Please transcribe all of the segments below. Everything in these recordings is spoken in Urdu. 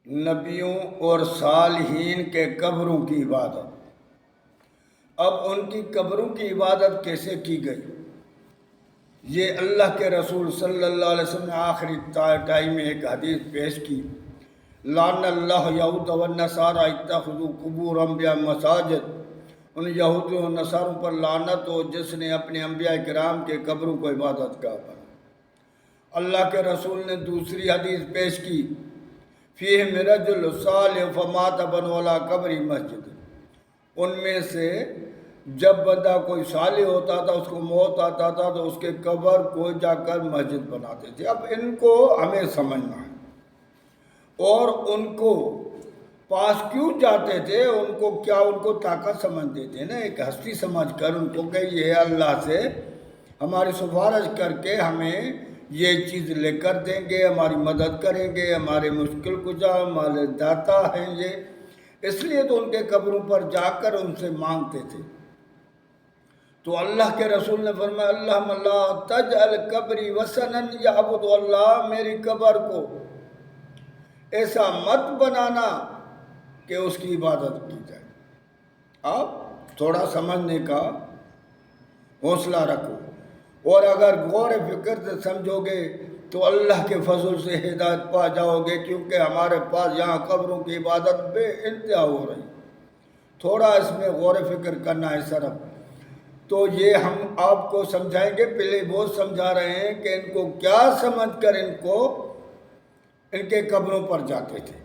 نبیوں اور صالحین کے قبروں کی عبادت۔ اب ان کی قبروں کی عبادت کیسے کی گئی؟ یہ اللہ کے رسول صلی اللہ علیہ وسلم نے آخری ٹائم میں ایک حدیث پیش کی، لعن اللہ یہود والنصارى اتخذوا قبور انبیاء مساجد۔ ان یہودیوں اور نصاروں پر لعنت ہو جس نے اپنے انبیاء کرام کے قبروں کو عبادت کا بنا۔ اللہ کے رسول نے دوسری حدیث پیش کی، فیہ من رجل صالح فمات بنو علی قبری مسجد۔ ان میں سے جب بندہ کوئی صالح ہوتا تھا، اس کو موت آتا تھا تو اس کے قبر کو جا کر مسجد بناتے تھے۔ اب ان کو ہمیں سمجھنا ہے، اور ان کو پاس کیوں جاتے تھے؟ ان کو کیا ان کو طاقت سمجھتے تھے نا، ایک ہستی سمجھ کر ان کو کہ یہ اللہ سے ہماری سفارش کر کے ہمیں یہ چیز لے کر دیں گے، ہماری مدد کریں گے، ہمارے مشکل کشا ہمارے داتا ہیں یہ، اس لیے تو ان کے قبروں پر جا کر ان سے مانگتے تھے۔ تو اللہ کے رسول نے فرمایا، اللہم لا تجعل قبری وثنا یعبد اللہ، میری قبر کو ایسا مت بنانا کہ اس کی عبادت کی جائے۔ آپ تھوڑا سمجھنے کا حوصلہ رکھو، اور اگر غور فکر سے سمجھو گے تو اللہ کے فضل سے ہدایت پا جاؤ گے، کیونکہ ہمارے پاس یہاں قبروں کی عبادت بے انتہا ہو رہی۔ تھوڑا اس میں غور فکر کرنا ہے صرف۔ تو یہ ہم آپ کو سمجھائیں گے، پہلے وہ سمجھا رہے ہیں کہ ان کو کیا سمجھ کر ان کے قبروں پر جاتے تھے۔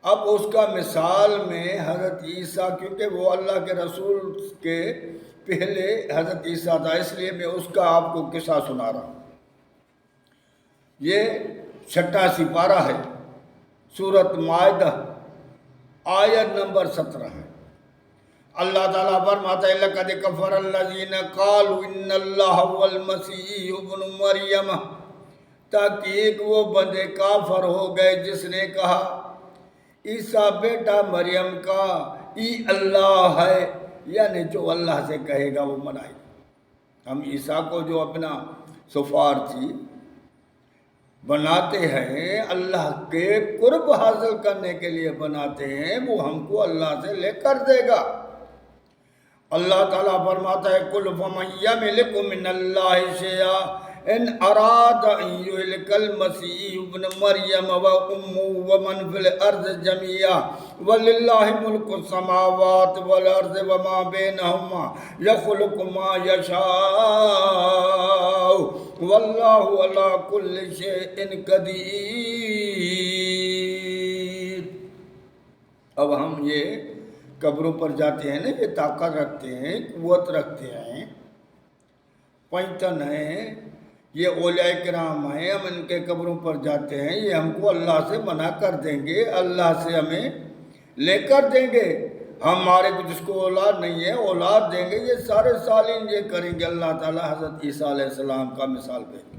اب اس کا مثال میں حضرت عیسیٰ، کیونکہ وہ اللہ کے رسول کے پہلے حضرت عیسیٰ تھا، اس لیے میں اس کا آپ کو قصہ سنا رہا ہوں۔ یہ 86 پارہ ہے، سورۃ مائدہ، آیت نمبر 17 ہے۔ اللہ تعالیٰ فرماتا ہے، لَقَدْ كَفَرَ الَّذِينَ قَالُوا إِنَّ اللَّهَ هُوَ الْمَسِيحُ ابْنُ مَرْيَمَ۔ تحقیق وہ بندے کافر ہو گئے جس نے کہا عیسیٰ بیٹا مریم کا ای اللہ ہے، یعنی جو اللہ سے کہے گا وہ منائے گا۔ ہم عیسیٰ کو جو اپنا سفارتی بناتے ہیں، اللہ کے قرب حاصل کرنے کے لیے بناتے ہیں، وہ ہم کو اللہ سے لے کر دے گا۔ اللہ تعالیٰ فرماتا ہے، قُلْ فَمَن يَمْلِكُ مِنَ اللَّهِ شَيْئًا إِنْ أَرَادَ أَن يُهْلِكَ الْمَسِيحَ ابْنَ مَرْيَمَ وَأُمَّهُ وَمَنْ فِي الْأَرْضِ جَمِيعًا وَلِلَّهِ مُلْكُ السَّمَاوَاتِ وَالْأَرْضِ وَمَا بَيْنَهُمَا يَخْلُقُ مَا يَشَاءُ وَاللَّهُ عَلَى كُلِّ شَيْءٍ قَدِيرٌ۔ اب ہم یہ قبروں پر جاتے ہیں نا، یہ طاقت رکھتے ہیں، قوت رکھتے ہیں، پنجتن ہیں، یہ اولیاء کرام ہیں، ہم ان کے قبروں پر جاتے ہیں، یہ ہم کو اللہ سے منع کر دیں گے، اللہ سے ہمیں لے کر دیں گے۔ ہمارے کو جس کو اولاد نہیں ہے اولاد دیں گے، یہ سارے صالحین یہ کریں گے۔ اللہ تعالیٰ حضرت عیسیٰ علیہ السلام کا مثال دیں گے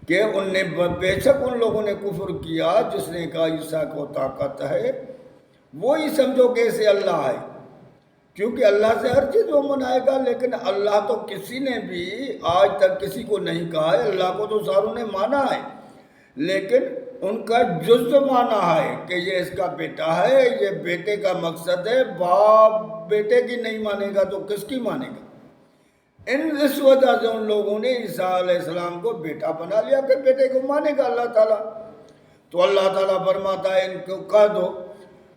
کہ ان نے بے شک ان لوگوں نے کفر کیا جس نے کہا عیسیٰ کو طاقت ہے، وہی سمجھو کہ اسے اللہ ہے، کیونکہ اللہ سے ہر چیز وہ منائے گا۔ لیکن اللہ تو کسی نے بھی آج تک کسی کو نہیں کہا ہے، اللہ کو تو ساروں نے مانا ہے، لیکن ان کا جز مانا ہے کہ یہ اس کا بیٹا ہے، یہ بیٹے کا مقصد ہے، باپ بیٹے کی نہیں مانے گا تو کس کی مانے گا؟ اس وجہ سے ان لوگوں نے عیسیٰ علیہ السلام کو بیٹا بنا لیا کہ بیٹے کو مانے گا اللہ تعالیٰ۔ تو اللہ تعالیٰ فرماتا ہے، ان کو کہہ دو،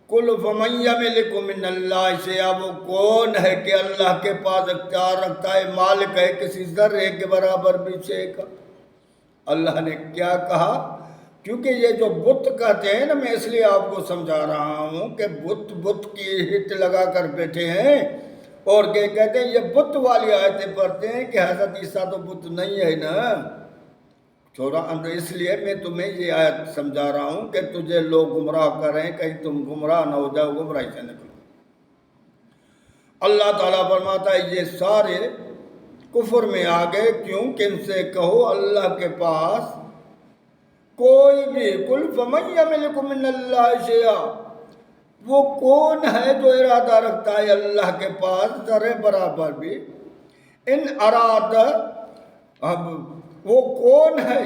قُلْ فَمَن يَمْلِكُ مِنَ اللَّهِ شَيْئًا، وہ کون ہے کہ اللہ کے پاس اختیار رکھتا ہے، مالک ہے کسی ذرے کے برابر بھی شے کا۔ اللہ نے کیا کہا؟ کیونکہ یہ جو بت کہتے ہیں نا، میں اس لیے آپ کو سمجھا رہا ہوں کہ بت کی ہٹ لگا کر بیٹھے ہیں، اور کہ کہتے ہیں یہ بت والی آیتیں پڑھتے ہیں کہ حضرت عیسیٰ تو بت نہیں ہے نا۔ چھوڑا اندر، اس لیے میں تمہیں یہ آیت سمجھا رہا ہوں کہ تجھے لوگ گمراہ کر رہے ہیں، کہیں تم گمراہ نہ ہو جاؤ، گمراہی سے نکلو۔ اللہ تعالیٰ فرماتا ہے یہ سارے کفر میں آ گئے، کیوں کہ ان سے کہو اللہ کے پاس کوئی بھی، قُلْ فَمَن يَمْلِكُ مِنَ اللَّهِ شَيْئًا، وہ کون ہے جو ارادہ رکھتا ہے اللہ کے پاس ذرے برابر بھی، ان اراد، اب وہ کون ہے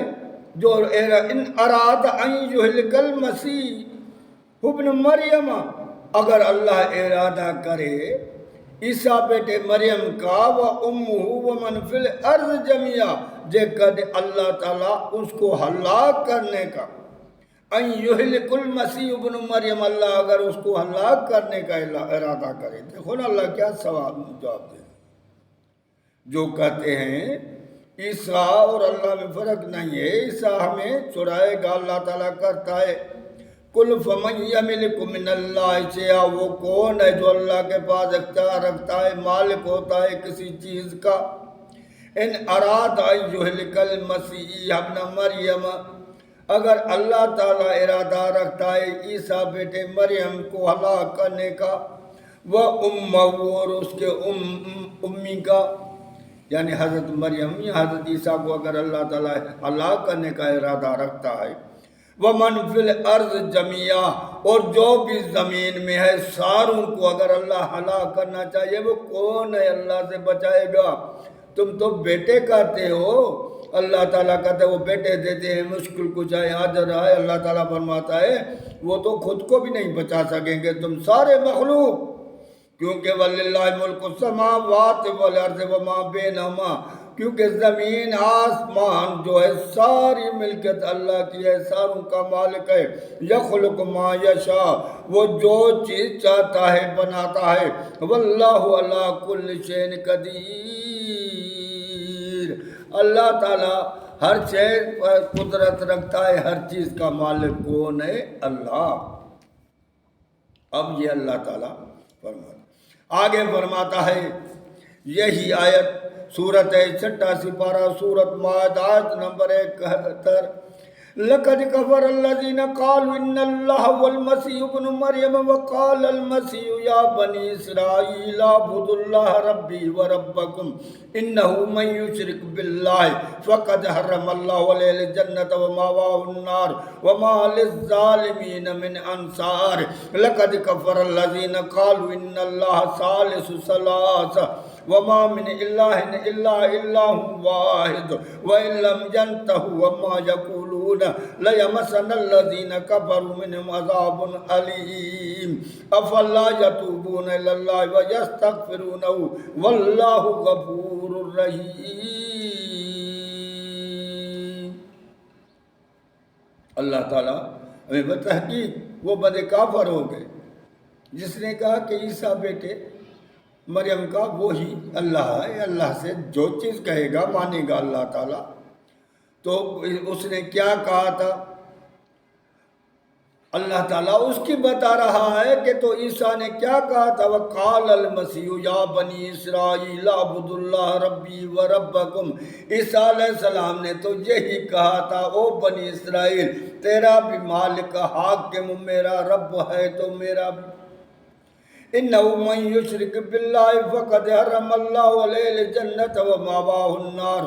جو ان اراد ان یہلک المسیح، ابن مریم اگر اللہ ارادہ کرے عیسیٰ بیٹے مریم کا و امہ و من فی الارض جميعا جے قد اللہ تعالیٰ اس کو ہلاک کرنے کا ان یہلک المسیح ابن مریم اللہ اگر اس کو ہلاک کرنے کا ارادہ کرے دیکھو نا اللہ کیا سوال جواب دے جو کہتے ہیں عیسیٰ اور اللہ میں فرق نہیں ہے عیسیٰ ہمیں چھڑائے گا اللہ تعالیٰ کرتا ہے کل فمن یملک من اللہ شیئا وہ کون ہے جو اللہ کے پاس اختیار رکھتا ہے مالک ہوتا ہے کسی چیز کا ان اراد ان یہلک المسیح ابن مریم اگر اللہ تعالیٰ ارادہ رکھتا ہے عیسیٰ بیٹے مریم کو ہلاک کرنے کا وہ امہ اور اس کے امی کا یعنی حضرت مریم یا حضرت عیسیٰ کو اگر اللہ تعالیٰ ہلاک کرنے کا ارادہ رکھتا ہے وَمَنْ فِي الْأَرْضِ جَمِيعًا اور جو بھی زمین میں ہے ساروں کو اگر اللہ ہلاک کرنا چاہیے وہ کون ہے اللہ سے بچائے گا تم تو بیٹے کہتے ہو اللہ تعالیٰ کہتا ہے وہ بیٹے دیتے ہیں مشکل کچھ ہے حاضر ہے اللہ تعالیٰ فرماتا ہے وہ تو خود کو بھی نہیں بچا سکیں گے تم سارے مخلوق کیونکہ وَلِلَّهِ مُلْكُ السَّمَاوَاتِ وَالْأَرْضِ وَمَا بَيْنَهُمَا کیونکہ زمین آسمان جو ہے ساری ملکت اللہ کی ہے ساروں کا مالک ہے یخلق ما یشاء وہ جو چیز چاہتا ہے بناتا ہے واللہ علی کل شیء قدیر اللہ تعالیٰ ہر چیز پر قدرت رکھتا ہے ہر چیز کا مالک کون ہے اللہ اب یہ اللہ تعالیٰ فرماتا آگے فرماتا ہے یہی آیت سورت 86 پارہ سورت مائدہ آیت نمبر 71 لَقَدْ كَفَرَ الَّذِينَ قَالُوا إِنَّ اللَّهَ وَالْمَسِيحُ ابْنُ مَرْيَمَ وَقَالَ الْمَسِيحُ يَا بَنِي إِسْرَائِيلَ اعْبُدُوا اللَّهَ رَبِّي وَرَبَّكُمْ إِنَّهُ مَن يُشْرِكْ بِاللَّهِ فَقَدْ حَرَّمَ اللَّهُ عَلَيْهِ الْجَنَّةَ وَمَأْوَاهُ النَّارُ وَمَا لِلظَّالِمِينَ مِنْ أَنصَارٍ لَقَدْ كَفَرَ الَّذِينَ قَالُوا إِنَّ اللَّهَ ثَالِثُ ثَلَاثَةٍ وَمَا مِنْ إِلَٰهٍ إِلَّا إِلَٰهٌ وَاحِدٌ وَإِن لَّمْ يَنْتَهُوا عَمَّا يَقُولُونَ لَيَمَسَّنَّ الَّذِينَ كَفَرُوا مِنْهُمْ عَذَابٌ أَلِيمٌ أَفَلَا يَتُوبُونَ إِلَى اللَّهِ وَيَسْتَغْفِرُونَهُ وَاللَّهُ غَفُورٌ رَحِيمٌ اللہ تعالیٰ ہمیں بتحقیق وہ بندے کافر ہو گئے جس نے کہا کہ عیسیٰ بیٹے مریم کا وہی اللہ ہے اللہ سے جو چیز کہے گا مانے گا اللہ تعالیٰ تو اس نے کیا کہا تھا اللہ تعالیٰ اس کی بتا رہا ہے کہ تو عیسیٰ نے کیا کہا تھا وَقَالَ الْمَسِيحُ يَا بَنِي إِسْرَائِيلَ اعْبُدُوا اللَّهَ رَبِّي وَرَبَّكُمْ عیسیٰ علیہ السلام نے تو یہی کہا تھا او بنی اسرائیل تیرا بھی مالک حاکم میرا رب ہے تو میرا بھی إِنَّهُ مَن يُشْرِكْ بِاللَّهِ فَقَدْ حَرَّمَ اللَّهُ عَلَيْهِ الْجَنَّةَ وَمَأْوَاهُ النَّارُ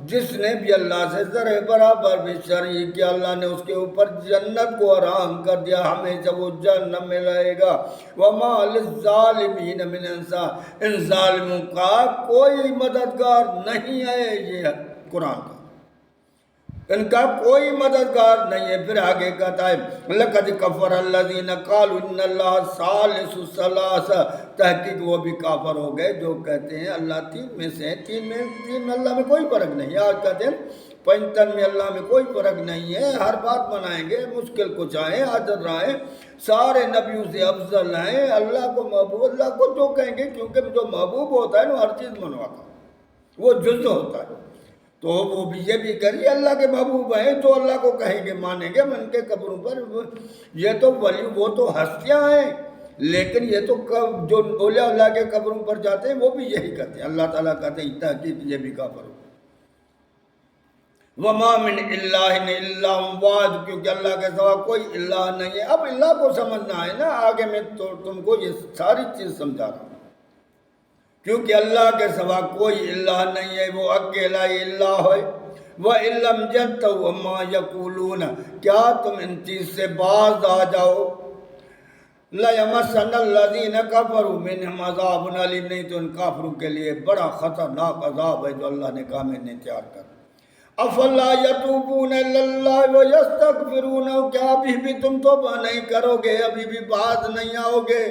جس نے بھی اللہ سے ذرے برابر بھی شریک کیا اللہ نے اس کے اوپر جنت کو حرام کر دیا ہمیشہ وہ جہنم میں رہے گا وَمَا لِلظَّالِمِينَ مِنْ أَنصَارٍ ان ظالموں کا کوئی مددگار نہیں ہے یہ قرآن کا ان کا کوئی مددگار نہیں ہے پھر آگے کہتا ہے لَقَدْ كَفَرَ الَّذِينَ قَالُوا إِنَّ اللَّهَ ثَالِثُ ثَلَاثَةٍ تحقیق وہ بھی کافر ہو گئے جو کہتے ہیں اللہ تین میں سے تین میں اللہ میں کوئی فرق نہیں ہے آج کہتے ہیں پنجتن میں اللہ میں کوئی فرق نہیں ہے ہر بات منائیں گے مشکل کچھ آئیں حاضر رہیں سارے نبیوں سے افضل ہیں اللہ کو محبوب اللہ کو جو کہیں گے کیونکہ جو محبوب ہوتا ہے وہ ہر چیز منواتا ہے وہ جز ہوتا ہے تو وہ بھی یہ بھی کریے اللہ کے محبوب ہیں تو اللہ کو کہیں گے مانیں گے من کے قبروں پر یہ تو ولی وہ تو ہستیاں ہیں لیکن یہ تو جو اولیاء اللہ کے قبروں پر جاتے ہیں وہ بھی یہی کہتے ہیں اللہ تعالیٰ کہتے ہیں تحقیق یہ بھی کافر ہو وَمَا مِنْ إِلَّهٍ إِلَّا وَاحِدٌ کیونکہ اللہ کے سوا کوئی الہ نہیں ہے اب اللہ کو سمجھنا ہے نا آگے میں تو تم کو یہ ساری چیز سمجھا رہا ہوں کیونکہ اللہ کے سوا کوئی الہ نہیں ہے وہ اکیلا ہی اللہ ہے وَإِن لَّمْ يَنْتَهُوا عَمَّا يَقُولُونَ کیا تم ان چیز سے باز آ جاؤ لَيَمَسَّنَّ الَّذِينَ كَفَرُوا مِنْهُمْ عَذَابٌ أَلِيمٌ نہیں تو ان کافروں کے لیے بڑا خطرناک عذاب ہے جو اللہ نے کہا میں نے تیار کر افلا یتوبون الی اللہ ویستغفرون، کیا ابھی بھی تم توبہ نہیں کرو گے؟ ابھی بھی باز نہیں آؤ گے؟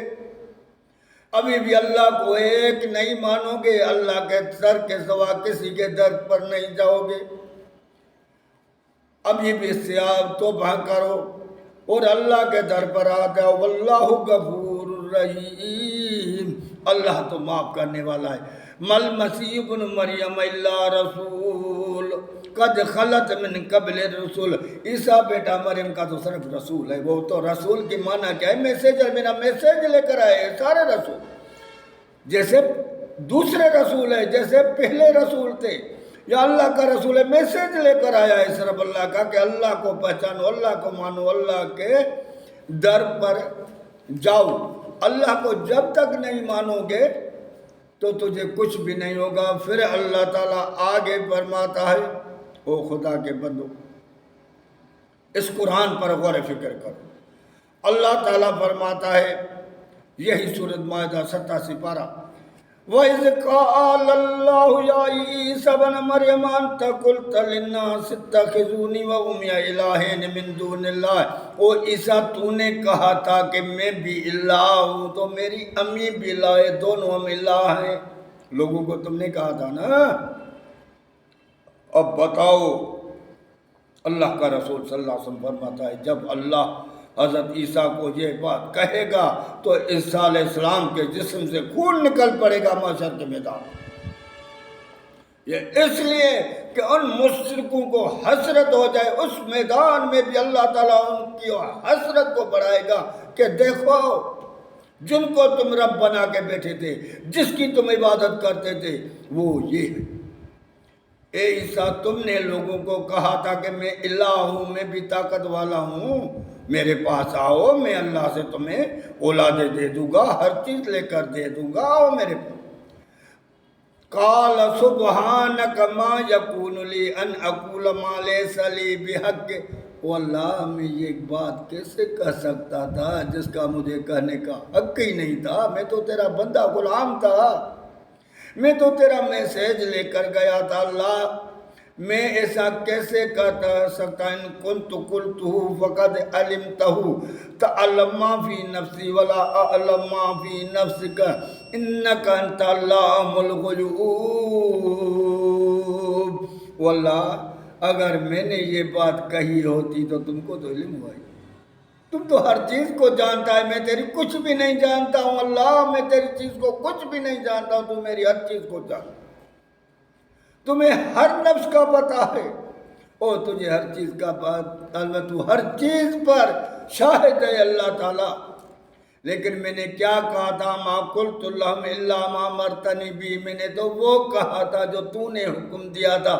ابھی بھی اللہ کو ایک نہیں مانو گے؟ اللہ کے در کے سوا کسی کے در پر نہیں جاؤ گے؟ ابھی بھی اس سے آپ توبہ کرو اور اللہ کے در پر آ جاؤ۔ واللہ غفور رحیم، اللہ تو معاف کرنے والا ہے۔ مل مسیح ابن مریم الا رسول قد خلت من قبل الرسول، عیسیٰ بیٹا مریم کا تو صرف رسول ہے۔ وہ تو رسول کی معنی کیا ہے؟ میسیجر، میرا میسیج لے کر آئے سارے رسول، جیسے دوسرے رسول ہے، جیسے پہلے رسول تھے، یا اللہ کا رسول ہے، میسیج لے کر آیا ہے صرف اللہ کا کہ اللہ کو پہچانو، اللہ کو مانو، اللہ کے در پر جاؤ۔ اللہ کو جب تک نہیں مانو گے تو تجھے کچھ بھی نہیں ہوگا۔ پھر اللہ تعالیٰ آگے فرماتا ہے، او خدا کے بندو اس قرآن پر غور و فکر کرو۔ اللہ تعالیٰ فرماتا ہے، یہی سورۃ مائدہ 87 پارہ، وَإِذْ قَالَ اللَّهُ يَا عِيسَى ابْنَ مَرْيَمَ أَنْتَ قُلْتَ لِلنَّاسِ اتَّخِذُونِي وَأُمِّيَ إِلَٰهَيْنِ مِن دُونِ اللَّهِ، او عیسیٰ تو نے کہا تھا کہ میں بھی الہ ہوں تو میری امی بھی الہ ہے، دونوں ہم الہ ہیں۔ لوگوں کو تم نے کہا تھا نا۔ اب بتاؤ، اللہ کا رسول صلی اللہ علیہ وسلم فرماتا ہے جب اللہ حضرت عیسیٰ کو یہ بات کہے گا تو عیسیٰ علیہ السلام کے جسم سے خون نکل پڑے گا محشر کے میدان۔ یہ اس لیے کہ ان مشرکوں کو حسرت ہو جائے، اس میدان میں بھی اللہ تعالیٰ ان کی حسرت کو بڑھائے گا کہ دیکھو جن کو تم رب بنا کے بیٹھے تھے، جس کی تم عبادت کرتے تھے، وہ یہ ہے۔ اے عیسیٰ، تم نے لوگوں کو کہا تھا کہ میں الہ ہوں، میں بھی طاقت والا ہوں، میرے پاس آؤ، میں اللہ سے تمہیں اولادیں دے دوں گا، ہر چیز لے کر دے دوں گا، آؤ میرے پاس۔ قال سبحانک ما یکون لی ان اقول ما لیس لی بحق، او اللہ میں یہ ایک بات کیسے کہہ سکتا تھا جس کا مجھے کہنے کا حق ہی نہیں تھا؟ میں تو تیرا بندہ غلام تھا، میں تو تیرا میسیج لے کر گیا تھا۔ اللہ میں ایسا کیسے کہتا سکتا؟ ان کنت قلتہ فقد علمتہ تعلم ما فی نفسی ولا اعلم ما فی نفسک انک انت علام الغیوب۔ واللہ اگر میں نے یہ بات کہی ہوتی تو تم کو تو علم ہوا ہی، تم تو ہر چیز کو جانتا ہے، میں تیری کچھ بھی نہیں جانتا ہوں۔ اللہ میں تیری چیز کو کچھ بھی نہیں جانتا ہوں، تو میری ہر چیز کو جانتا، تمہیں ہر نفس کا پتہ ہے، اور تجھے ہر چیز کا پتہ، تو ہر چیز پر شاہد ہے اللہ تعالیٰ۔ لیکن میں نے کیا کہا تھا؟ ما قلت لهم الا ما امرتنی بھی، میں نے تو وہ کہا تھا جو تو نے حکم دیا تھا۔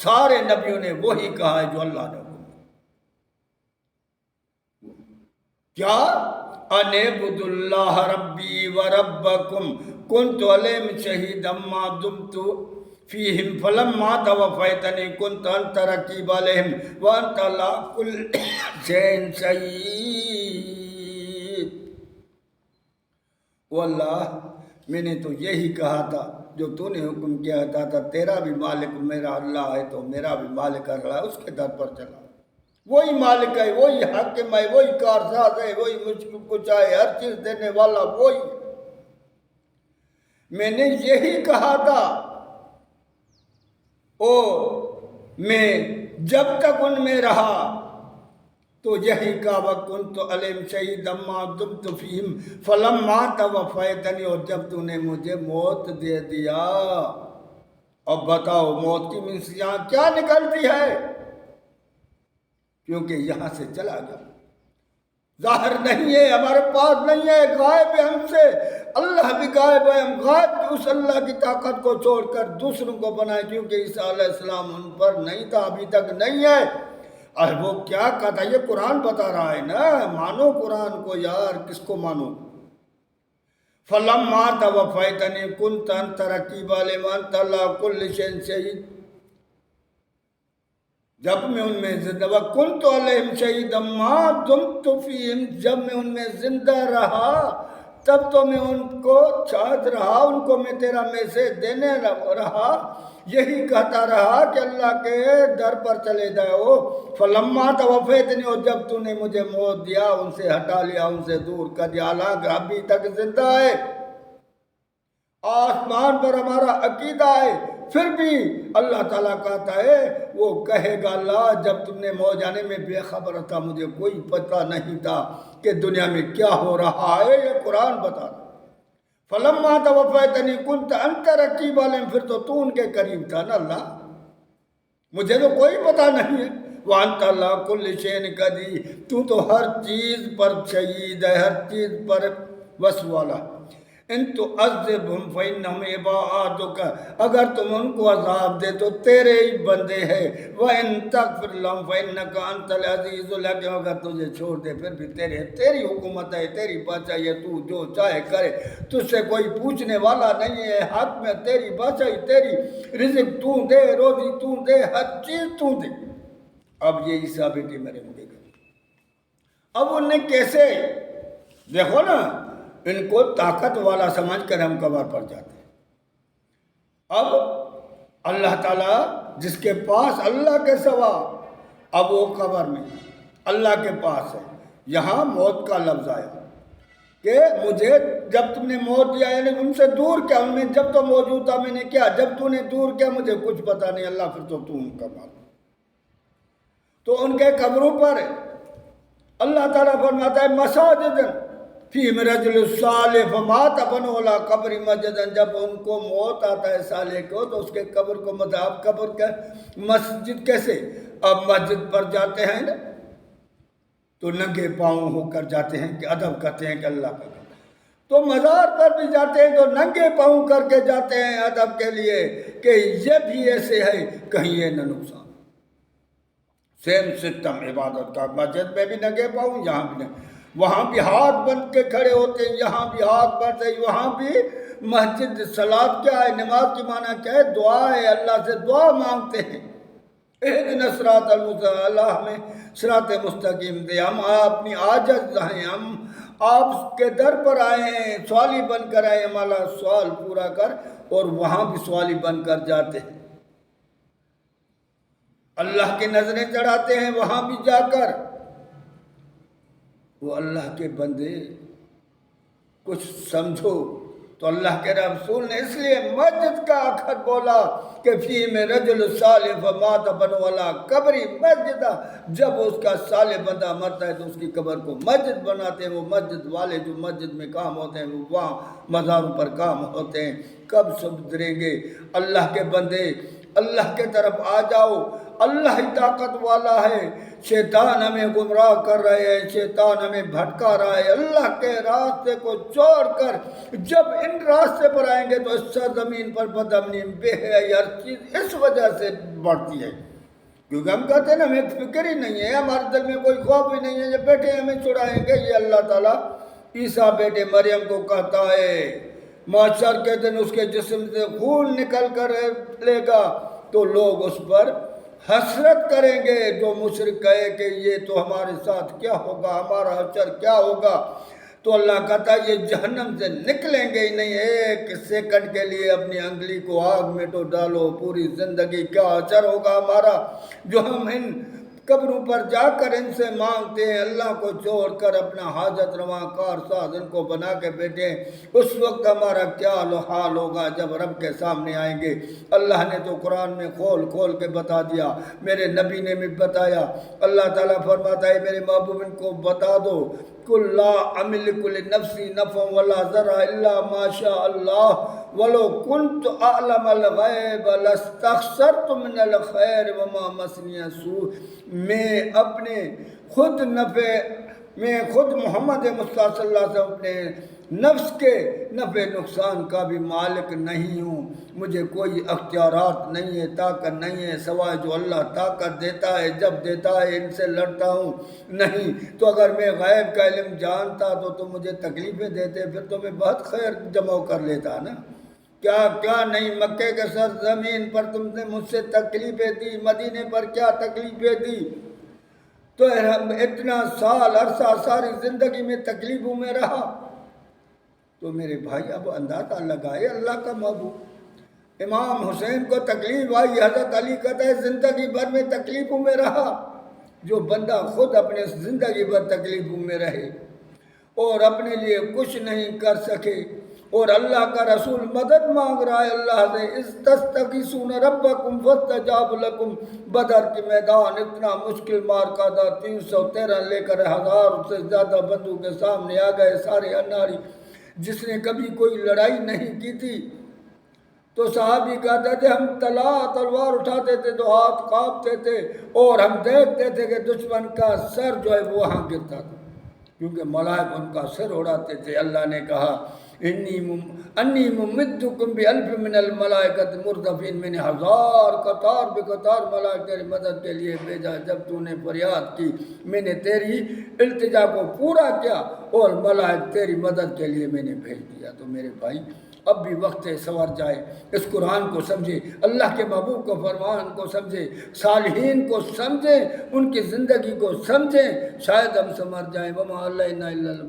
سارے نبیوں نے وہی کہا ہے جو اللہ نے حکم دیا۔ کیا؟ ان اعبدوا اللہ ربی وربکم کنت علیہم شہیدا ما دمت فیہم فلما توفیتنی کنت انت رقیب علیہم وانت علی کل شیء شہید۔ واللہ میں نے تو یہی کہا تھا جو تو نے حکم کیا تھا، تیرا بھی مالک میرا اللہ ہے تو میرا بھی مالک اللہ ہے، اس کے در پر چلا، وہی مالک ہے، وہی حاکم ہے، وہی کارساز ہے، وہی مجھ کو کچھ ہے، ہر چیز دینے والا وہی۔ میں نے یہی کہا تھا، میں جب تک ان میں رہا تو یہی کہا وَكُنْتُ عَلَيْهِمْ شَهِيدًا مَا دُمْتُ فِيهِمْ فَلَمَّا تَوَفَّيْتَنِي، اور جب تو نے مجھے موت دے دیا۔ اب بتاؤ موت کی منسیاں کیا نکلتی ہے؟ کیونکہ یہاں سے چلا گیا، ظاہر نہیں ہے، ہمارے پاس نہیں ہے، غائب ہے ہم سے، اللہ بھی غائب ہے، ہم غائب اس اللہ کی طاقت کو چھوڑ کر دوسروں کو بنائے، کیونکہ عیسیٰ علیہ السلام ان پر نہیں تھا، ابھی تک نہیں ہے۔ اور وہ کیا کہتا ہے؟ یہ قرآن بتا رہا ہے نا، مانو قرآن کو یار، کس کو مانو؟ فَلَمَّا تَوَفَّيْتَنِي كُنْتَ أَنْتَ رَقِيبَ عَلَيْهِمْ وَأَنْتَ عَلَىٰ كُلِّ شَيْءٍ شَهِيدٌ، جب میں ان میں زندہ وَكُنْتُ عَلَيْهِمْ شَهِيدًا مَا دُمْتُ فِيهِمْ، جب میں ان میں زندہ رہا تب تو میں ان کو شاہد رہا، ان کو میں تیرا میسیج دینے رہا۔ یہی کہتا رہا کہ اللہ کے در پر چلے جاؤ، فلما توفیتنی، اور جب تو نے مجھے موت دیا ان سے ہٹا لیا، ان سے دور کر دیا، حالانکہ ابھی تک زندہ ہے، آسمان پر ہمارا عقیدہ ہے، پھر بھی اللہ تعالیٰ کہتا ہے، وہ کہے گا اللہ جب تم نے موت جانے میں بے خبر تھا، مجھے کوئی پتہ نہیں تھا کہ دنیا میں کیا ہو رہا ہے، یہ قرآن بتا رہا۔ فلما توفیتنی کنت انت رقیب علیہم، پھر تو ان کے قریب تھا نا اللہ، مجھے تو کوئی پتہ نہیں ہے۔ وانت اللہ کل شین قدیر، تو ہر چیز پر شہید ہے، ہر چیز پر وصف والا ہے۔ ان تعذبہم فإنہم عبادک، اگر تم ان کو عذاب دے تو تیرے ہی بندے ہیں، وإن تغفر لہم فإنک انت العزیز الحکیم، اگر تجھے چھوڑ دے پھر بھی تیری حکومت ہے، تیری بادشاہی ہے، تو جو چاہے کرے، تجھ سے کوئی پوچھنے والا نہیں ہے، حق میں تیری بادشاہی، تیری رزق تو دے، روزی تو دے، ہر چیز تو دے۔ اب یہ عیسیٰ بیٹی مریم کے گھر، اب انہیں کیسے، دیکھو نا، ان کو طاقت والا سمجھ کر ہم قبر پر جاتے ہیں۔ اب اللہ تعالیٰ جس کے پاس اللہ کے سوا، اب وہ قبر میں اللہ کے پاس ہے، یہاں موت کا لفظ آیا کہ مجھے جب تم نے موت دیا، یعنی ان سے دور کیا، ان میں جب تو موجود تھا میں نے کیا، جب تو نے دور کیا مجھے کچھ پتا نہیں، اللہ پھر تو ان کا معلوم۔ تو ان کے قبروں پر اللہ تعالیٰ فرماتا ہے مساجد فیہم رجل صالح فمات بنوا علی قبر مسجدا، جب ان کو موت آتا ہے صالح کو تو اس کے قبر کو مذہب قبر کا مسجد کیسے، اب مسجد پر جاتے ہیں نا تو ننگے پاؤں ہو کر جاتے ہیں کہ ادب کرتے ہیں کہ اللہ کا، تو مزار پر بھی جاتے ہیں تو ننگے پاؤں کر کے جاتے ہیں ادب کے لیے کہ یہ بھی ایسے ہے کہیں یہ نہ نقصان۔ سیم سسٹم عبادت کا، مسجد میں بھی ننگے پاؤں، یہاں بھی ننگے، وہاں بھی ہاتھ بند کے کھڑے ہوتے ہیں، یہاں بھی ہاتھ بند ہے، وہاں بھی مسجد۔ صلاۃ کیا ہے، نماز کی معنی کیا ہے، دعا ہے، اللہ سے دعا مانگتے ہیں، اہدنا الصراط المستقیم، اللہ ہمیں صراط مستقیم دے، ہم اپنی عاجز ہیں، ہم آپ کے در پر آئے ہیں، سوالی بن کر آئے، ہمارا سوال پورا کر، اور وہاں بھی سوالی بن کر جاتے ہیں، اللہ کی نظریں چڑھاتے ہیں وہاں بھی جا کر۔ وہ اللہ کے بندے کچھ سمجھو، تو اللہ کے رسول نے اس لیے مسجد کا آخر بولا کہ فیہم رجل صالح فمات بنوا علی قبر مسجدا، جب اس کا صالح بندہ مرتا ہے تو اس کی قبر کو مسجد بناتے ہیں۔ وہ مسجد والے جو مسجد میں کام ہوتے ہیں وہ وہاں مزاروں پر کام ہوتے ہیں۔ کب سدھریں گے اللہ کے بندے، اللہ کے طرف آ جاؤ، اللہ ہی طاقت والا ہے، شیطان ہمیں گمراہ کر رہے ہیں، شیطان ہمیں بھٹکا رہا ہے، اللہ کے راستے کو چھوڑ کر جب ان راستے پر آئیں گے تو اس سرزمین پر بدامنی بے حیائی ہر چیز اس وجہ سے بڑھتی ہے، کیونکہ ہم کہتے ہیں نا ہمیں فکر ہی نہیں ہے، ہمارے دل میں کوئی خوف ہی نہیں ہے، یہ بیٹے ہمیں چھڑائیں گے۔ یہ اللہ تعالیٰ عیسیٰ بیٹے مریم کو کہتا ہے محشر کے دن اس کے جسم سے خون نکل کر لے گا تو لوگ اس پر حسرت کریں گے، جو مشرک کہے کہ یہ تو ہمارے ساتھ کیا ہوگا، ہمارا حشر کیا ہوگا، تو اللہ کہتا ہے یہ جہنم سے نکلیں گے ہی نہیں، ایک سیکنڈ کے لیے اپنی انگلی کو آگ میں تو ڈالو، پوری زندگی کیا حشر ہوگا ہمارا، جو ہم ان قبروں پر جا کر ان سے مانگتے ہیں، اللہ کو چھوڑ کر اپنا حاجت رواں کار ساز ان کو بنا کے بیٹھے ہیں، اس وقت ہمارا کیا حال ہوگا جب رب کے سامنے آئیں گے۔ اللہ نے تو قرآن میں کھول کھول کے بتا دیا، میرے نبی نے بھی بتایا، اللہ تعالیٰ فرماتا ہے میرے محبوب ان کو بتا دو قل لا املک لنفسی نفعا ولا ضرا الا ما شاء اللہ ولو کنت اعلم الغیب لاستکثرت من الخیر وما مسنی السوء، میں اپنے خود نفع، میں خود محمد مصطفیٰ صلی اللہ علیہ وسلم اپنے نفس کے نفع نقصان کا بھی مالک نہیں ہوں، مجھے کوئی اختیارات نہیں ہے، طاقت نہیں ہے سوائے جو اللہ طاقت دیتا ہے، جب دیتا ہے ان سے لڑتا ہوں نہیں، تو اگر میں غیب کا علم جانتا تو تم مجھے تکلیفیں دیتے، پھر تو میں بہت خیر جمع کر لیتا نا، کیا کیا نہیں، مکے کے سرزمین پر تم نے مجھ سے تکلیفیں دی، مدینے پر کیا تکلیفیں دی، تو اتنا سال عرصہ ساری زندگی میں تکلیفوں میں رہا، تو میرے بھائی اب اندازہ لگائے اللہ کا محبوب امام حسین کو تکلیف آئی، حضرت علی کہتا ہے زندگی بھر میں تکلیفوں میں رہا۔ جو بندہ خود اپنے زندگی بھر تکلیفوں میں رہے اور اپنے لیے کچھ نہیں کر سکے اور اللہ کا رسول مدد مانگ رہا ہے اللہ سے، استستغیثون ربکم فاستجاب لکم، بدر کے میدان اتنا مشکل مارکا تھا، 313 لے کر 1000 سے زیادہ بندوں کے سامنے آ گئے سارے اناری، جس نے کبھی کوئی لڑائی نہیں کی تھی۔ تو صحابی کہتے تھے ہم تلوار اٹھاتے تھے تو ہاتھ کانپتے تھے اور ہم دیکھتے تھے کہ دشمن کا سر جو ہے وہ وہاں گرتا تھا، کیونکہ ملائک ان کا سر اڑاتے تھے۔ اللہ نے کہا انی ممدکم بِأَلْفٍ من الملائکۃ مردفین، میں نے 1000 قطار بے قطار ملائک تیری مدد کے لیے بھیجا۔ جب تو نے فریاد کی میں نے تیری التجا کو پورا کیا اور ملائک تیری مدد کے لیے میں نے بھیج دیا۔ تو میرے بھائی اب بھی وقت ہے سنور جائے، اس قرآن کو سمجھے، اللہ کے محبوب کو فرمان کو سمجھے، صالحین کو سمجھیں، ان کی زندگی کو سمجھیں، شاید ہم سنور جائیں۔ وما علینا الا